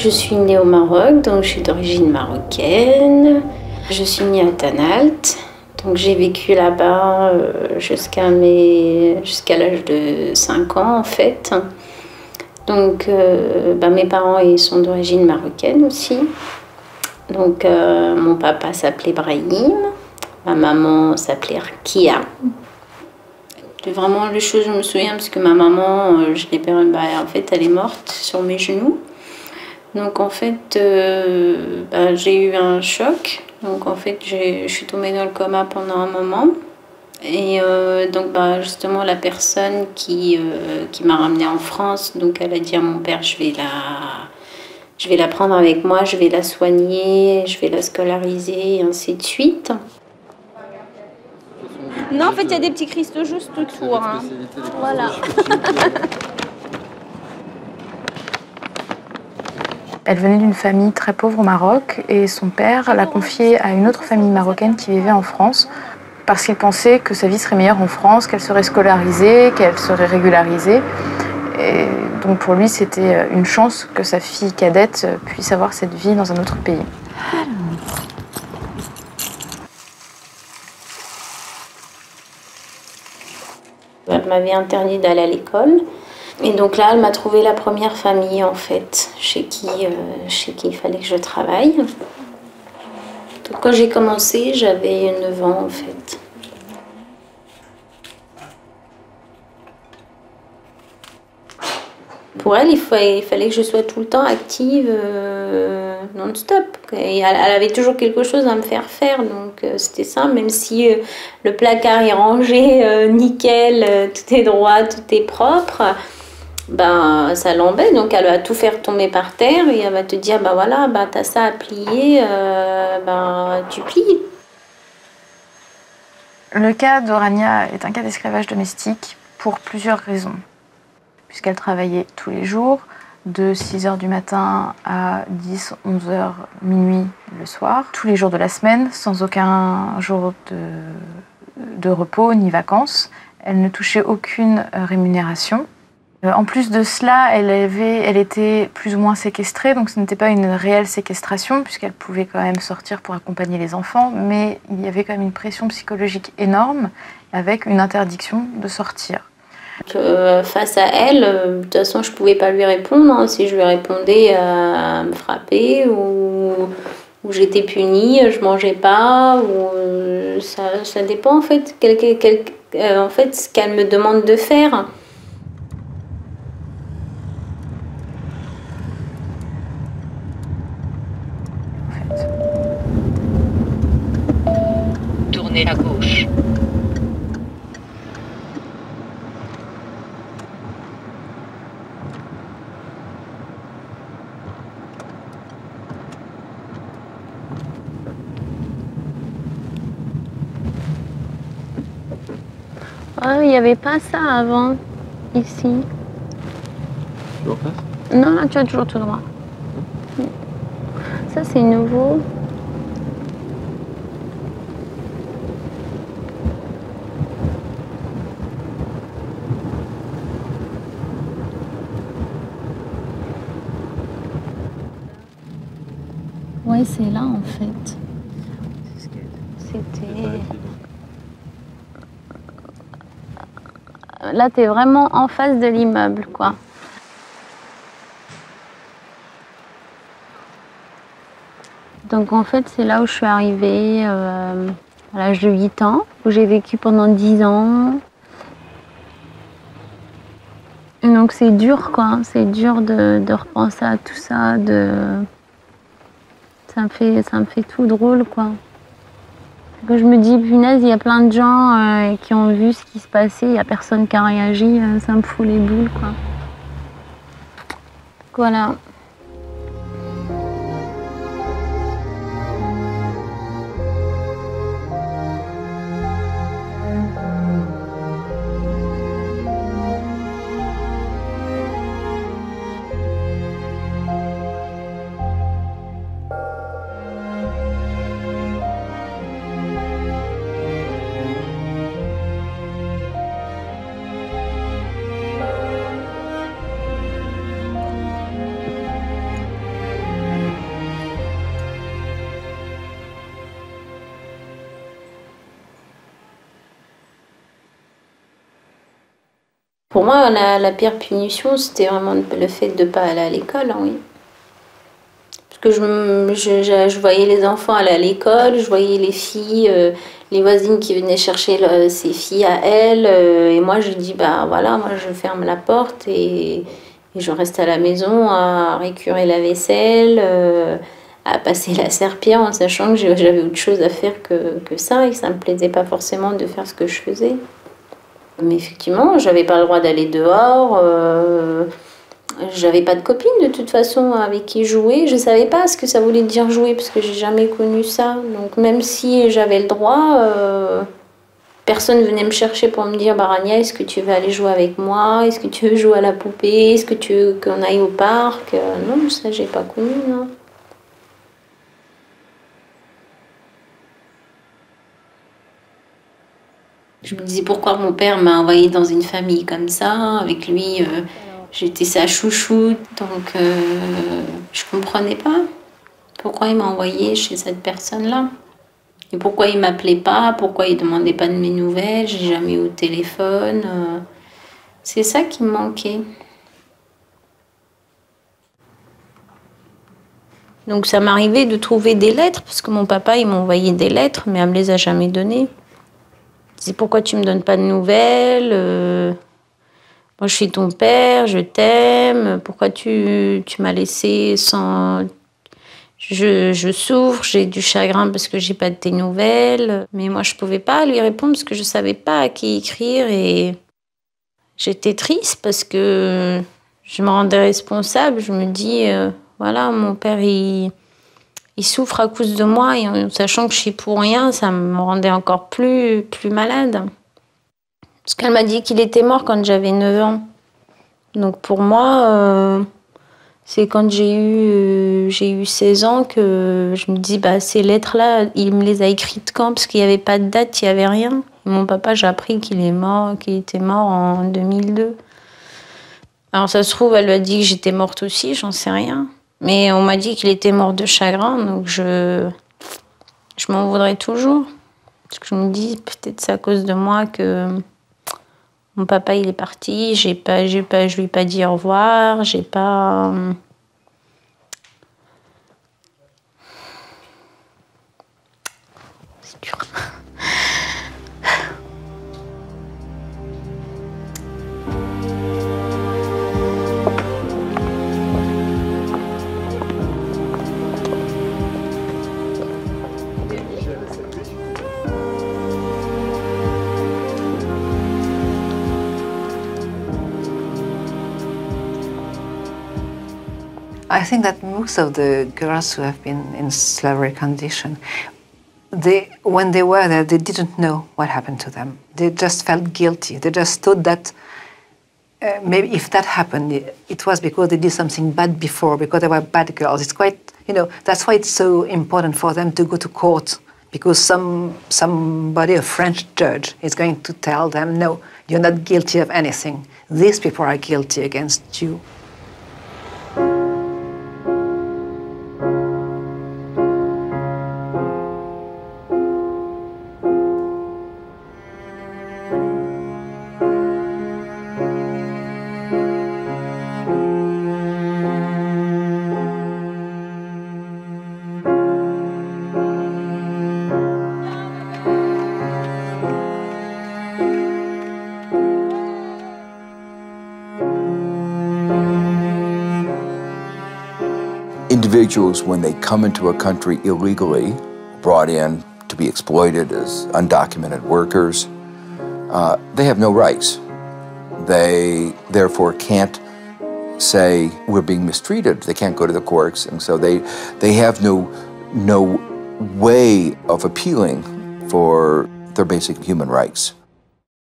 je suis née au Maroc, donc je suis d'origine marocaine. Je suis née à Tannalt, donc j'ai vécu là-bas jusqu'à l'âge de 5 ans en fait. Donc mes parents ils sont d'origine marocaine aussi. Donc mon papa s'appelait Brahim, ma maman s'appelait Arkia. Vraiment les choses je me souviens parce que ma maman, en fait elle est morte sur mes genoux. Donc en fait j'ai eu un choc. Donc en fait je suis tombée dans le coma pendant un moment. Et donc justement la personne qui m'a ramenée en France, donc elle a dit à mon père je vais la prendre avec moi, je vais la soigner, je vais la scolariser et ainsi de suite. Non, en fait, il y a des petits cristaux juste autour. Hein. Voilà. Elle venait d'une famille très pauvre au Maroc et son père l'a confiée à une autre famille marocaine qui vivait en France parce qu'il pensait que sa vie serait meilleure en France, qu'elle serait scolarisée, qu'elle serait régularisée. Et donc pour lui, c'était une chance que sa fille cadette puisse avoir cette vie dans un autre pays. Elle m'avait interdit d'aller à l'école. Et donc là, elle m'a trouvé la première famille, en fait, chez qui il fallait que je travaille. Donc quand j'ai commencé, j'avais 9 ans, en fait. Pour elle, il fallait que je sois tout le temps active, non-stop. Et elle avait toujours quelque chose à me faire faire, donc c'était ça. Même si le placard est rangé, nickel, tout est droit, tout est propre, ça l'embête. Donc elle va tout faire tomber par terre et elle va te dire, voilà, t'as ça à plier, tu plies. Le cas d'Orania est un cas d'esclavage domestique pour plusieurs raisons. Puisqu'elle travaillait tous les jours, de 6h du matin à 10, 11h, minuit le soir, tous les jours de la semaine, sans aucun jour de repos ni vacances. Elle ne touchait aucune rémunération. En plus de cela, elle était plus ou moins séquestrée, donc ce n'était pas une réelle séquestration, puisqu'elle pouvait quand même sortir pour accompagner les enfants, mais il y avait quand même une pression psychologique énorme, avec une interdiction de sortir. Face à elle, de toute façon, je pouvais pas lui répondre. Hein. Si je lui répondais, elle me frappait ou j'étais punie, je mangeais pas. Ça dépend en fait, ce qu'elle me demande de faire. Tournez à gauche. Il n'y avait pas ça avant, ici. Tu repasses ? Non, là, tu as toujours tout droit. Ça, c'est nouveau. Ouais, c'est là, en fait. C'était... Là, t'es vraiment en face de l'immeuble, quoi. Donc, en fait, c'est là où je suis arrivée à l'âge de 8 ans, où j'ai vécu pendant 10 ans. Et donc, c'est dur, quoi. C'est dur de repenser à tout ça. Ça me fait tout drôle, quoi. Que je me dis, punaise, il y a plein de gens qui ont vu ce qui se passait, il n'y a personne qui a réagi, ça me fout les boules, quoi. Voilà. Pour moi, la pire punition, c'était vraiment le fait de ne pas aller à l'école, hein, oui. Parce que je voyais les enfants aller à l'école, je voyais les filles, les voisines qui venaient chercher ces filles à elles. Et moi, je dis, bah voilà, moi je ferme la porte et je reste à la maison à récurer la vaisselle, à passer la serpillière en sachant que j'avais autre chose à faire que ça et que ça me plaisait pas forcément de faire ce que je faisais. Mais effectivement, j'avais pas le droit d'aller dehors, j'avais pas de copine de toute façon avec qui jouer, je savais pas ce que ça voulait dire jouer parce que j'ai jamais connu ça. Donc même si j'avais le droit, personne venait me chercher pour me dire Rania, est-ce que tu veux aller jouer avec moi? Est-ce que tu veux jouer à la poupée? Est-ce que tu veux qu'on aille au parc? Non, ça j'ai pas connu, non. Je me disais pourquoi mon père m'a envoyée dans une famille comme ça, avec lui j'étais sa chouchoute, donc je comprenais pas pourquoi il m'a envoyée chez cette personne-là. Et pourquoi il m'appelait pas, pourquoi il demandait pas de mes nouvelles, j'ai jamais eu au téléphone. C'est ça qui me manquait. Donc ça m'arrivait de trouver des lettres, parce que mon papa il m'envoyait des lettres, mais elle me les a jamais données. C'est pourquoi tu me donnes pas de nouvelles, moi je suis ton père, je t'aime, pourquoi tu m'as laissé sans... Je souffre, j'ai du chagrin parce que j'ai pas de tes nouvelles. Mais moi je pouvais pas lui répondre parce que je savais pas à qui écrire et j'étais triste parce que je me rendais responsable. Je me dis, voilà, mon père il souffre à cause de moi et en sachant que je suis pour rien, ça me rendait encore plus malade. Parce qu'elle m'a dit qu'il était mort quand j'avais 9 ans. Donc pour moi, c'est quand j'ai eu 16 ans que je me dis, bah, ces lettres-là, il me les a écrites quand? Parce qu'il n'y avait pas de date, il n'y avait rien. Et mon papa, j'ai appris qu'il était mort en 2002. Alors ça se trouve, elle lui a dit que j'étais morte aussi, j'en sais rien. Mais on m'a dit qu'il était mort de chagrin, donc je m'en voudrais toujours. Parce que je me dis, peut-être c'est à cause de moi que mon papa il est parti, je lui ai pas dit au revoir, j'ai pas... C'est dur. I think that most of the girls who have been in slavery condition, when they were there, they didn't know what happened to them. They just felt guilty. They just thought that maybe if that happened, it was because they did something bad before, because they were bad girls. It's quite, that's why it's so important for them to go to court, because somebody, a French judge, is going to tell them, no, you're not guilty of anything. These people are guilty against you. Individuals, when they come into a country illegally, brought in to be exploited as undocumented workers, they have no rights. They therefore can't say we're being mistreated. They can't go to the courts, and so they have no way of appealing for their basic human rights.